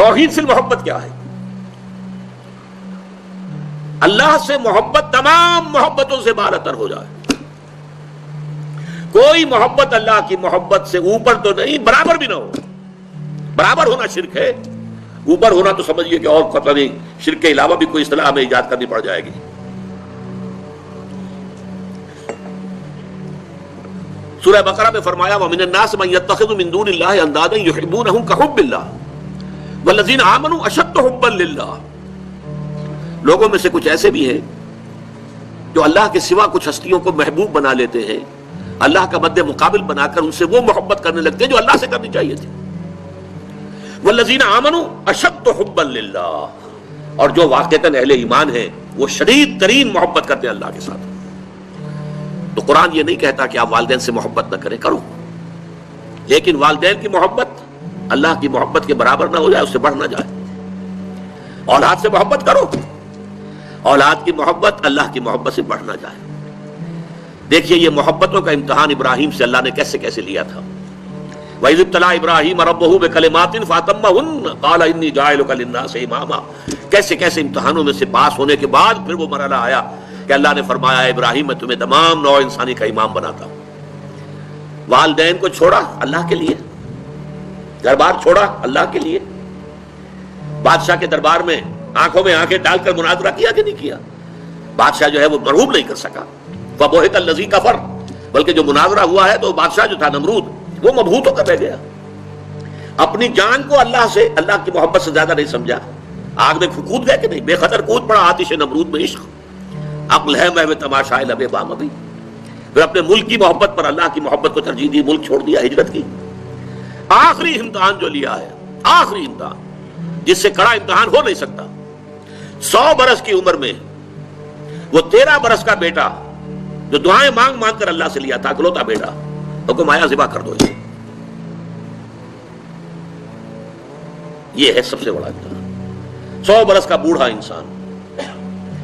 توحید فی المحبت کیا ہے؟ اللہ سے محبت تمام محبتوں سے بالاتر ہو جائے. کوئی محبت اللہ کی محبت سے اوپر تو نہیں، برابر بھی نہ ہو. برابر ہونا شرک ہے، اوپر ہونا تو سمجھیے کہ اور پتہ نہیں شرک کے علاوہ بھی کوئی اصطلاح ہمیں ایجاد کرنی پڑ جائے گی. سورہ بقرہ میں فرمایا وَمِنَ النَّاسِ مَن يَتَّخِذُ مِن دُونِ اللَّهِ أَندَادًا يُحِبُّونَهُم كَحُبِّ اللَّهِ وَالَّذِينَ آمَنُوا أَشَدُّ حُبًّا لِلَّهِ. لوگوں میں سے کچھ ایسے بھی ہیں جو اللہ کے سوا کچھ ہستیوں کو محبوب بنا لیتے ہیں، اللہ کا مد مقابل بنا کر ان سے وہ محبت کرنے لگتے ہیں جو اللہ سے کرنی چاہیے تھی. وَالَّذِينَ آمَنُوا أَشَدُّ حُبًّا لِلَّهِ، اور جو واقعتاً اہل ایمان ہیں وہ شدید ترین محبت کرتے ہیں اللہ کے ساتھ. تو قرآن یہ نہیں کہتا کہ آپ والدین سے محبت نہ کریں، کرو، لیکن والدین کی محبت اللہ کی محبت کے برابر نہ ہو جائے، اس سے بڑھ نہ جائے. اولاد سے محبت کرو، اولاد کی محبت اللہ کی محبت سے بڑھ نہ جائے. دیکھیے یہ محبتوں کا امتحان ابراہیم سے اللہ نے کیسے کیسے لیا تھا. وَإِذِ ابْتَلَىٰ إِبْرَاهِيمَ رَبُّهُ بِكَلِمَاتٍ فَأَتَمَّهُنَّ قَالَ إِنِّي جَاعِلُكَ لِلنَّاسِ إِمَامًا. کیسے کیسے امتحانوں میں سے پاس ہونے کے بعد پھر وہ مرحلہ آیا کہ اللہ نے فرمایا ابراہیم میں تمہیں تمام نوع انسانی کا امام بناتا ہوں. والدین کو چھوڑا اللہ کے لیے، گھر بار چھوڑا اللہ کے لیے. بادشاہ کے دربار میں آنکھوں میں آنکھیں ڈال کر مناظرہ کیا کہ نہیں کیا؟ بادشاہ جو ہے وہ مرعوب نہیں کر سکا. فَبُہِتَ الَّذِي كَفَرَ، بلکہ جو مناظرہ ہوا ہے تو بادشاہ جو تھا نمرود وہ مبہوت ہو کر رہ گیا. اپنی جان کو اللہ سے، اللہ کی محبت سے زیادہ نہیں سمجھا. آگ میں کود گئے کہ نہیں؟ بے خطر کود پڑا آتش نمرود میں عشق. عقل ہے میں تماشائے لبے بام ابھی. پھر اپنے ملک کی محبت پر اللہ کی محبت کو ترجیح دی، ملک چھوڑ دیا، ہجرت کی. آخری امتحان جو لیا ہے، آخری امتحان جس سے کڑا امتحان ہو نہیں سکتا. 100 برس کی عمر میں وہ 13 برس کا بیٹا جو دعائیں مانگ مانگ کر اللہ سے لیا تھا، اکلوتا بیٹا، حکم آیا ذبح کر دو. یہ ہے سب سے بڑا امتحان. 100 برس کا بوڑھا انسان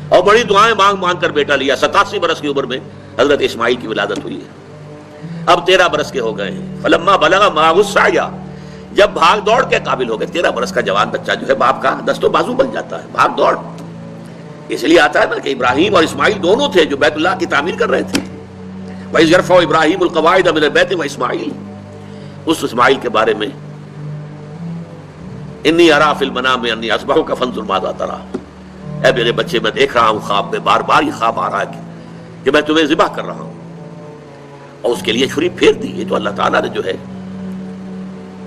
اور بڑی دعائیں مانگ مانگ کر بیٹا لیا. 87 برس کی عمر میں حضرت اسماعیل کی ولادت ہوئی ہے. اب 13 برس کے ہو گئے ہیں. فلما بلغ معه السعی، جب بھاگ دوڑ کے قابل ہو گئے. 13 برس کا جوان بچہ جو ہے باپ کا دست و بازو بن جاتا ہے، بھاگ دوڑ. اس لیے آتا ہے نا کہ ابراہیم اور اسماعیل دونوں تھے جو بیت اللہ کی تعمیر کر رہے تھے. وَإِذْ يَرْفَعُ إِبْرَاهِيمُ الْقَوَاعِدَ مِنَ الْبَيْتِ وَإِسْمَاعِيلُ. اس اسماعیل کے بارے میں انی ارا فی المنام انی اصبحک فانظر ماذا تری. اے میرے بچے میں دیکھ رہا ہوں خواب میں، بار بار یہ خواب آ رہا ہے کہ میں تمہیں ذبح کر رہا ہوں. اور اس کے لیے چھری پھیر دی. یہ تو اللہ تعالیٰ نے جو ہے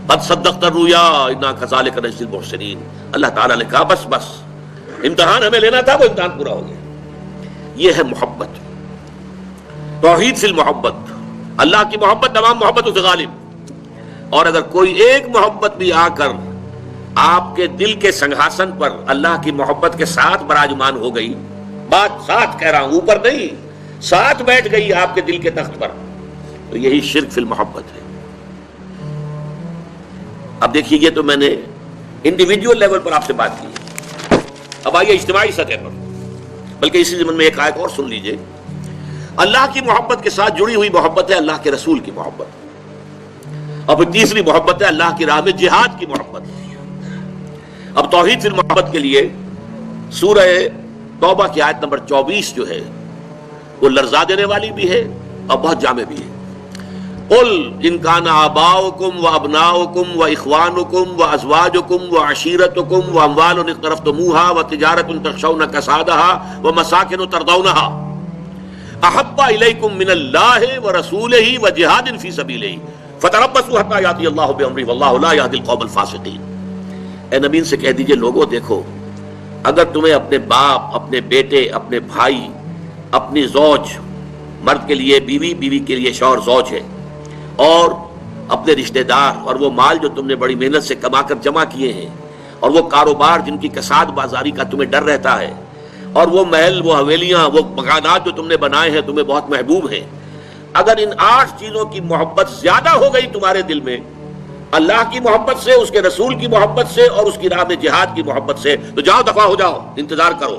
قد صدقت الرؤیا انا کذالک نجزی المحسنین. اللہ تعالیٰ نے کہا بس بس، امتحان ہمیں لینا تھا، وہ امتحان پورا ہو گیا. یہ ہے محبت، توحید فی المحبت. اللہ کی محبت تمام محبتوں سے غالب. اور اگر کوئی ایک محبت بھی آ کر آپ کے دل کے سنگھاسن پر اللہ کی محبت کے ساتھ براجمان ہو گئی، بات ساتھ کہہ رہا ہوں، اوپر نہیں، ساتھ بیٹھ گئی آپ کے دل کے تخت پر، تو یہی شرک فی المحبت ہے. اب دیکھیے یہ تو میں نے انڈیویجول لیول پر آپ سے بات کی. اب آئیے اجتماعی سطح پر، بلکہ اسی ضمن میں ایک آیت اور سن لیجئے. اللہ کی محبت کے ساتھ جڑی ہوئی محبت ہے اللہ کے رسول کی محبت، اور پھر تیسری محبت ہے اللہ کی راہ میں جہاد کی محبت. اب توحید فی المحبت کے لیے سورہ توبہ کی آیت نمبر 24 جو ہے وہ لرزا دینے والی بھی ہے اور بہت جامع بھی ہے. قل ان کان آباؤکم وابناؤکم واخوانکم وازواجکم وعشیرتکم واموال اقترفتموها وتجارۃ تخشون کسادها ومساکن ترضونها احب الیکم من اللہ ورسولہ وجہاد فی سبیلہ فتربصوا حتی یاتی اللہ بامرہ واللہ لا یہدی القوم الفاسقین. اے نبی ان سے کہہ دیجئے لوگوں دیکھو، اگر تمہیں اپنے باپ، اپنے بیٹے، اپنے بھائی، اپنی زوج، مرد کے لیے بیوی، بیوی کے لیے شوہر زوج ہے، اور اپنے رشتہ دار اور وہ مال جو تم نے بڑی محنت سے کما کر جمع کیے ہیں، اور وہ کاروبار جن کی کساد بازاری کا تمہیں ڈر رہتا ہے، اور وہ محل، وہ حویلیاں، وہ مکانات جو تم نے بنائے ہیں تمہیں بہت محبوب ہیں، اگر ان 8 چیزوں کی محبت زیادہ ہو گئی تمہارے دل میں اللہ کی محبت سے، اس کے رسول کی محبت سے اور اس کی راہ میں جہاد کی محبت سے، تو جاؤ دفع ہو جاؤ، انتظار کرو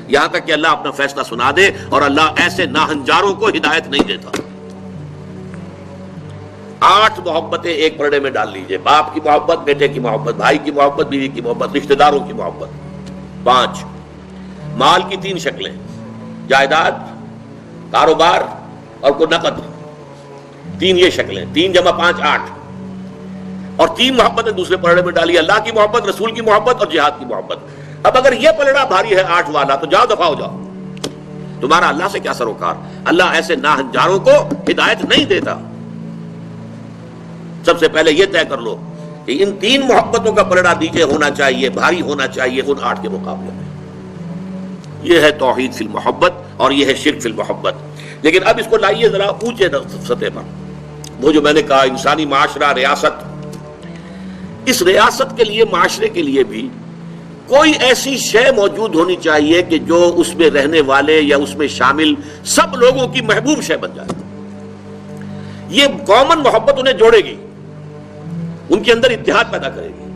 یہاں تک کہ اللہ اپنا فیصلہ سنا دے. اور اللہ ایسے ناہنجاروں کو ہدایت نہیں دیتا. 8 محبتیں ایک پلڑے میں ڈال لیجئے، باپ کی محبت، بیٹے کی محبت، بھائی کی محبت، بیوی کی محبت، رشتہ داروں کی محبت۔ 5 مال کی 3 شکلیں، جائیداد، کاروبار اور کوئی نقد، 3 یہ شکلیں، 3 جمع 5 8، اور 3 محبتیں دوسرے پلڑے میں ڈالی، اللہ کی محبت، رسول کی محبت اور جہاد کی محبت۔ اب اگر یہ پلڑا بھاری ہے 8 والا تو جاؤ دفع ہو جاؤ، تمہارا اللہ سے کیا سروکار؟ اللہ ایسے ناہنجاروں کو ہدایت نہیں دیتا۔ سب سے پہلے یہ طے کر لو کہ ان 3 محبتوں کا پلڑا نیچے ہونا چاہیے، بھاری ہونا چاہیے ان 8 کے مقابلے میں۔ یہ ہے توحید فی المحبت اور یہ ہے شرک فی المحبت۔ لیکن اب اس کو لائیے ذرا اونچے سطح پر، وہ جو میں نے کہا انسانی معاشرہ، ریاست، اس ریاست کے لیے، معاشرے کے لیے بھی کوئی ایسی شے موجود ہونی چاہیے کہ جو اس میں رہنے والے یا اس میں شامل سب لوگوں کی محبوب شے بن جائے۔ یہ کامن محبت انہیں جوڑے گی، ان کے اندر اتحاد پیدا کرے گی۔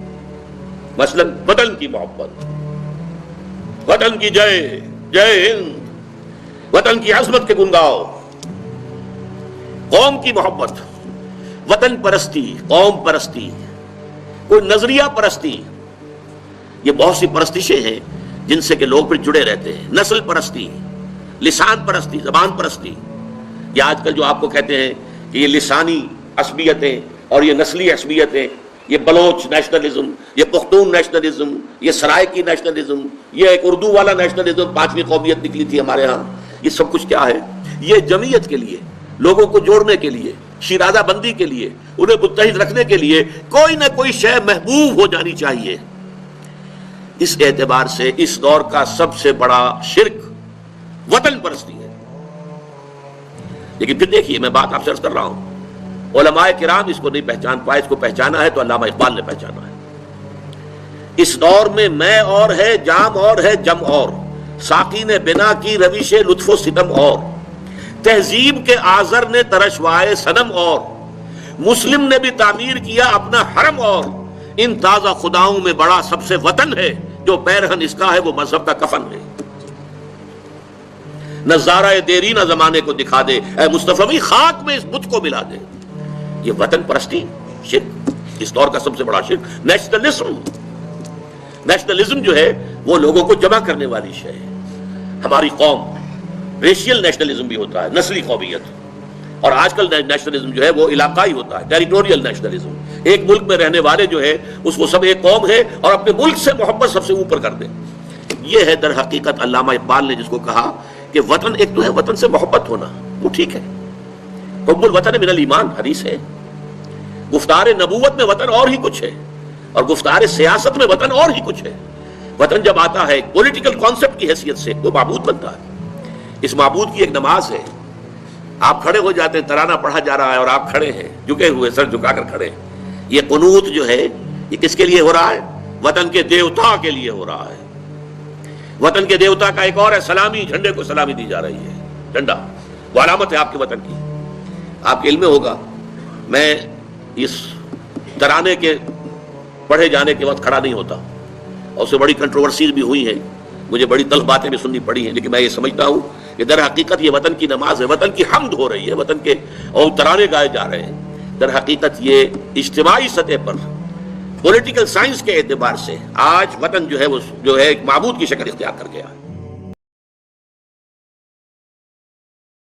مثلا وطن کی محبت، وطن کی جے جے ہند، وطن کی عظمت کے گنگاؤ، قوم کی محبت، وطن پرستی، قوم پرستی، کوئی نظریہ پرستی، یہ بہت سی پرستشیں ہیں جن سے کہ لوگ پھر جڑے رہتے ہیں۔ نسل پرستی، لسان پرستی، زبان پرستی، یہ آج کل جو آپ کو کہتے ہیں کہ یہ لسانی عصبیتیں اور یہ نسلی عصبیتیں، یہ بلوچ نیشنلزم، یہ پختون نیشنلزم، یہ سرائکی نیشنلزم، یہ ایک اردو والا نیشنلزم، 5ویں قومیت نکلی تھی ہمارے ہاں، یہ سب کچھ کیا ہے؟ یہ جمعیت کے لیے، لوگوں کو جوڑنے کے لیے، شیرازہ بندی کے لیے، انہیں متحد رکھنے کے لیے کوئی نہ کوئی شے محبوب ہو جانی چاہیے۔ اس اعتبار سے اس دور کا سب سے بڑا شرک وطن پرستی ہے۔ لیکن پھر دیکھیے، میں بات آپ سے عرض کر رہا ہوں، علماء کرام اس کو نہیں پہچان پائے، اس کو پہچانا ہے تو علامہ اقبال نے پہچانا ہے۔ اس دور میں میں اور ہے، جام اور ہے، جم اور، ساقی نے بنا کی روش لطف و ستم اور، تہذیب کے آزر نے ترشوائے صنم اور، مسلم نے بھی تعمیر کیا اپنا حرم اور، ان تازہ خداؤں میں بڑا سب سے وطن ہے، جو پیرہن اس کا ہے وہ مذہب کا کفن ہے۔ نظارہ دیرینہ زمانے کو دکھا دے، اے مصطفی خاک میں اس بت کو ملا دے۔ یہ وطن پرستی شرک، اس دور کا سب سے بڑا شرک۔ نیشنلزم جو ہے وہ لوگوں کو جمع کرنے والی شے ہے۔ ہماری قوم، ریشیل نیشنلزم بھی ہوتا ہے، نسلی قومیت، اور آج کل نیشنلزم جو ہے وہ علاقائی ہوتا ہے، ٹیریٹوریل نیشنلزم۔ ایک ملک میں رہنے والے جو ہے اس کو سب ایک قوم ہے اور اپنے ملک سے محبت سب سے اوپر کر دیں۔ یہ ہے در حقیقت علامہ اقبال نے جس کو کہا کہ وطن ایک تو ہے وطن سے محبت ہونا، وہ ٹھیک ہے، حب الوطن من الایمان حدیث ہے، گفتار نبوت میں وطن اور ہی کچھ ہے، اور گفتار سیاست میں وطن اور ہی کچھ ہے۔ وطن جب آتا ہے پولیٹیکل کانسیپٹ کی حیثیت سے وہ معبود بنتا ہے۔ اس معبود کی ایک نماز ہے، آپ کھڑے ہو جاتے ہیں، ترانہ پڑھا جا رہا ہے اور آپ کھڑے ہیں، جھکے ہوئے، سر جھکا کر کھڑے ہیں۔ یہ قنوت جو ہے یہ کس کے لیے ہو رہا ہے؟ وطن کے دیوتا کے لیے ہو رہا ہے۔ وطن کے دیوتا کا ایک اور ہے سلامی، جھنڈے کو سلامی دی جا رہی ہے، جھنڈا وہ علامت ہے آپ کے وطن کی۔ آپ کے علم میں ہوگا، میں اس ترانے کے پڑھے جانے کے وقت کھڑا نہیں ہوتا، اور اس سے بڑی کنٹروورسیز بھی ہوئی ہیں، مجھے بڑی تلخ باتیں بھی سننی پڑی ہیں، لیکن میں یہ سمجھتا ہوں کہ در حقیقت یہ وطن کی نماز ہے، وطن کی حمد ہو رہی ہے، وطن کے اور ترانے گائے جا رہے ہیں۔ در حقیقت یہ اجتماعی سطح پر پولیٹیکل سائنس کے اعتبار سے آج وطن جو ہے وہ جو ہے ایک معبود کی شکل اختیار کر گیا ہے۔